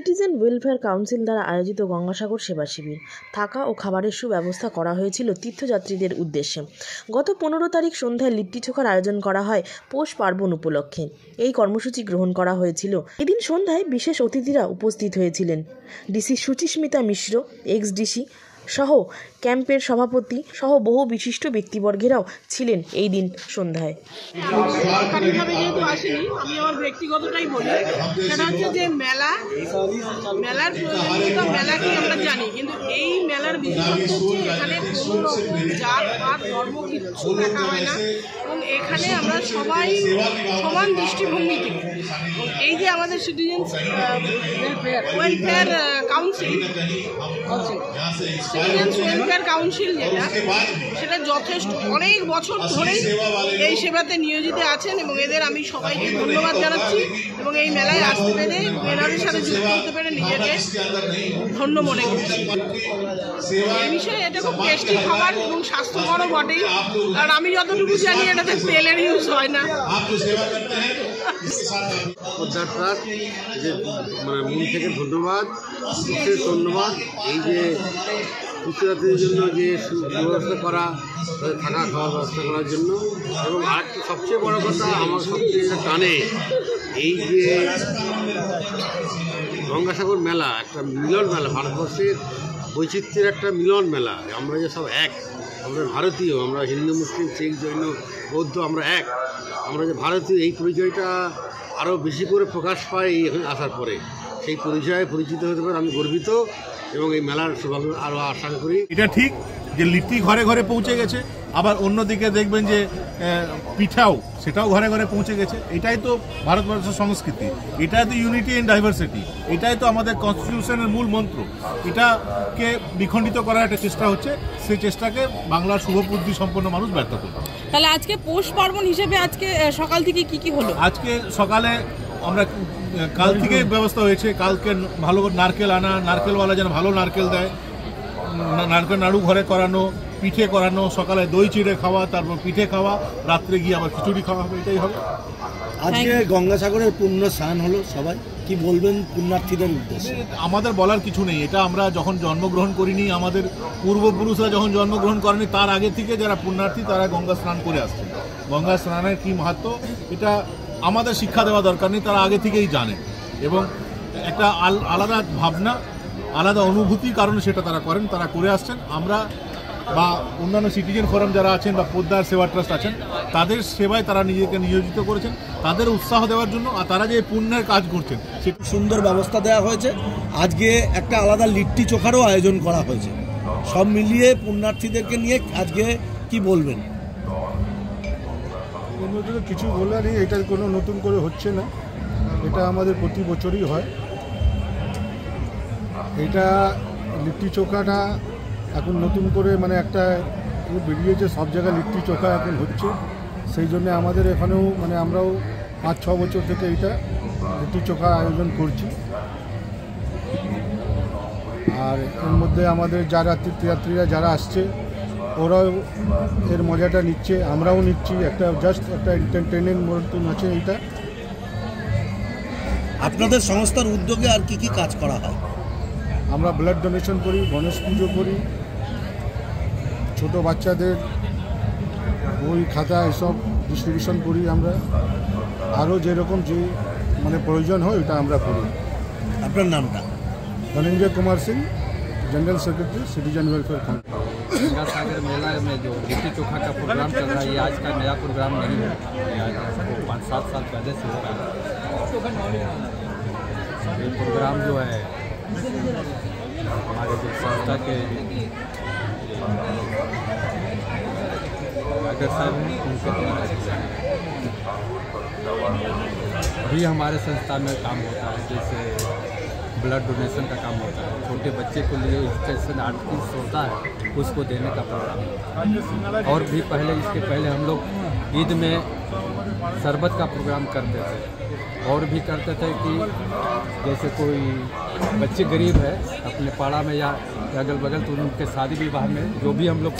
Citizen welfare council দ্বারা আয়োজিত গঙ্গাসাগর সেবা শিবির থাকা ও খাবারের সুব্যবস্থা করা হয়েছিল তীর্থযাত্রীদের উদ্দেশ্যে। গত 15 তারিখ সন্ধ্যায় লিট্টি চোখার আয়োজন করা হয় পৌষ পার্বণ উপলক্ষে। এই কর্মসূচি গ্রহণ করা হয়েছিল। এদিন সন্ধ্যায় বিশেষ অতিথিরা উপস্থিত হয়েছিলেন। ডিসি সুচিস্মিতা মিশ্র, এক্স ডিসি সহ ক্যাম্পের সভাপতি সহ বহু বিশিষ্ট ব্যক্তিবর্গেরাও ছিলেন এই দিন সন্ধ্যায়। সরকারিভাবে যেহেতু আসেনি, আমি আমার ব্যক্তিগতটাই বলি, সেটা হচ্ছে যে মেলার প্রয়োজনীয়তা মেলাকে আমরা জানি, কিন্তু এই মেলার বিশেষত্ব হচ্ছে এখানে কোনো রকম জাত পাত ধর্ম কিচ্ছু দেখা হয় না, এবং এখানে আমরা সবাই সমান দৃষ্টিভঙ্গিতে। এই যে আমাদের সিটিজেন ওয়েলফেয়ার কাউন্সিল যেটা, সেটা যথেষ্ট অনেক বছর ধরেই এই সেবাতে নিয়োজিত আছেন, এবং এদের আমি সবাইকে ধন্যবাদ জানাচ্ছি এবং এই মেলায় আসতে পেরে মেলাদের সাথে যুক্ত হতে পেরে নিজেকে ধন্য মনে করছি। এই বিষয়ে এটা খুব টেস্টি খাবার এবং স্বাস্থ্যকরও বটেই, কারণ আমি যতটুকু জানি এটাতে তেলের ইউজ হয় না। মানে মন থেকে ধন্যবাদ, বিশেষ ধন্যবাদ। এই যে তীর্থযাত্রীদের জন্য যে সুব্যবস্থা করা, থাকা খাওয়ার ব্যবস্থা করার জন্য, এবং আরেকটা সবচেয়ে বড় কথা আমার সবচেয়ে টানে, এই যে গঙ্গাসাগর মেলা একটা মিলন মেলা, ভারতবর্ষের বৈচিত্র্যের একটা মিলন মেলা। আমরা যে সব এক, আমরা ভারতীয়, আমরা হিন্দু মুসলিম শিখ জৈন বৌদ্ধ, আমরা এক, আমরা যে ভারতীয়, এই পরিচয়টা আরও বেশি করে প্রকাশ পায় এই আসার পরে। সেই পরিচয়ে পরিচিত হতে পারে আমি গর্বিত, এবং এই মেলার সৌভাগ্য আরও আশা করি। এটা ঠিক যে লিট্টি ঘরে ঘরে পৌঁছে গেছে, আবার অন্যদিকে দেখবেন যে পিঠাও সেটাও ঘরে ঘরে পৌঁছে গেছে। এটাই তো ভারতবর্ষের সংস্কৃতি, এটাই তো ইউনিটি ইন ডাইভার্সিটি, এটাই তো আমাদের কনস্টিটিউশনের মূল মন্ত্র। এটাকে বিখণ্ডিত করার একটা চেষ্টা হচ্ছে, সেই চেষ্টাকে বাংলার শুভবুদ্ধি সম্পন্ন মানুষ ব্যর্থ করবে। তাহলে আজকে পৌষ পার্বণ হিসেবে আজকে সকাল থেকে কি হলো? আজকে সকালে আমরা কাল থেকে ব্যবস্থা হয়েছে, কালকে ভালো নারকেল আনা, নারকেলওয়ালা যেন ভালো নারকেল দেয়, নারকেল নাড়ু ঘরে করানো, পিঠে করানো, সকালে দই চিড়ে খাওয়া, তারপর পিঠে খাওয়া, রাত্রে গিয়ে আবার খিচুড়ি খাওয়া হবে। এটাই হবে। আজকে গঙ্গাসাগরের পুণ্য স্নান হলো, সবাই কি বলবেন পুণ্যার্থীদের উদ্দেশ্যে? আমাদের বলার কিছু নেই, এটা আমরা যখন জন্মগ্রহণ করিনি, আমাদের পূর্বপুরুষরা যখন জন্মগ্রহণ করেনি, তার আগে থেকে যারা পুণ্যার্থী তারা গঙ্গা স্নান করে আসছে। গঙ্গা স্নানের কী মাহাত্ম্য এটা আমাদের শিক্ষা দেওয়া দরকার নেই, তারা আগে থেকেই জানে, এবং একটা আলাদা ভাবনা, আলাদা অনুভূতির কারণে সেটা তারা করেন, তারা করে আসছেন। আমরা বা অন্যান্য সিটিজেন ফোরাম যারা আছেন বা পোদ্দার সেবা ট্রাস্ট আছেন, তাদের সেবায় তারা নিজেকে নিয়োজিত করেছেন, তাদের উৎসাহ দেওয়ার জন্য, আর তারা যে পুণ্যের কাজ করছেন সে সুন্দর ব্যবস্থা দেওয়া হয়েছে। আজকে একটা আলাদা লিট্টি চোখারও আয়োজন করা হয়েছে। সব মিলিয়ে পুণ্যার্থীদেরকে নিয়ে আজকে কি বলবেন? কিছু বলার নেই, এটা কোনো নতুন করে হচ্ছে না, এটা আমাদের প্রতি বছরই হয়। এটা লিট্টি চোখাটা এখন নতুন করে মানে একটা বেরিয়েছে, সব জায়গায় লিট্টি চোখা এখন হচ্ছে। সেই জন্য আমাদের এখানেও মানে আমরাও 5-6 বছর থেকে এটা লিট্টি চোখা আয়োজন করছি। আর এর মধ্যে আমাদের যারা তীর্থযাত্রীরা যারা আসছে ওরাও এর মজাটা নিচ্ছে, আমরাও নিচ্ছি। একটা জাস্ট একটা এন্টারটেনমেন্ট মতন আছে এইটা। আপনাদের সংস্থার উদ্যোগে আর কি কাজ করা হয়? আমরা ব্লাড ডোনেশন করি, গণেশ পুজো করি, ছোট বাচ্চাদের বই খাতা এসব ডিস্ট্রিবিউশন করি আমরা। আরও যেরকম যে মানে প্রয়োজন হয় ওটা আমরা করি। আপনার নামটা? Dhananjay Kumar Singh, general secretary citizen welfare council. Gangasagar Mela में जो लिट्टी चोखा का प्रोग्राम चल रहा है, ये आज का नया प्रोग्राम नहीं है, ये आज 5-7 साल पहले से हो रहा है। ये प्रोग्राम जो है हमारे जो संस्था के अगर साहब उनके भी हमारे संस्था में काम होता है, जैसे ब्लड डोनेशन का काम होता है, छोटे बच्चे को लिए इंजेक्शन आर्टिस्ट होता है, उसको देने का प्रोग्राम है। और भी पहले, इसके पहले हम लोग ईद में शरबत का प्रोग्राम करते थे, और भी करते थे कि जैसे कोई बच्चे गरीब है अपने पाड़ा में या अगल बगल, तो उनके शादी विवाह में जो भी हम लोग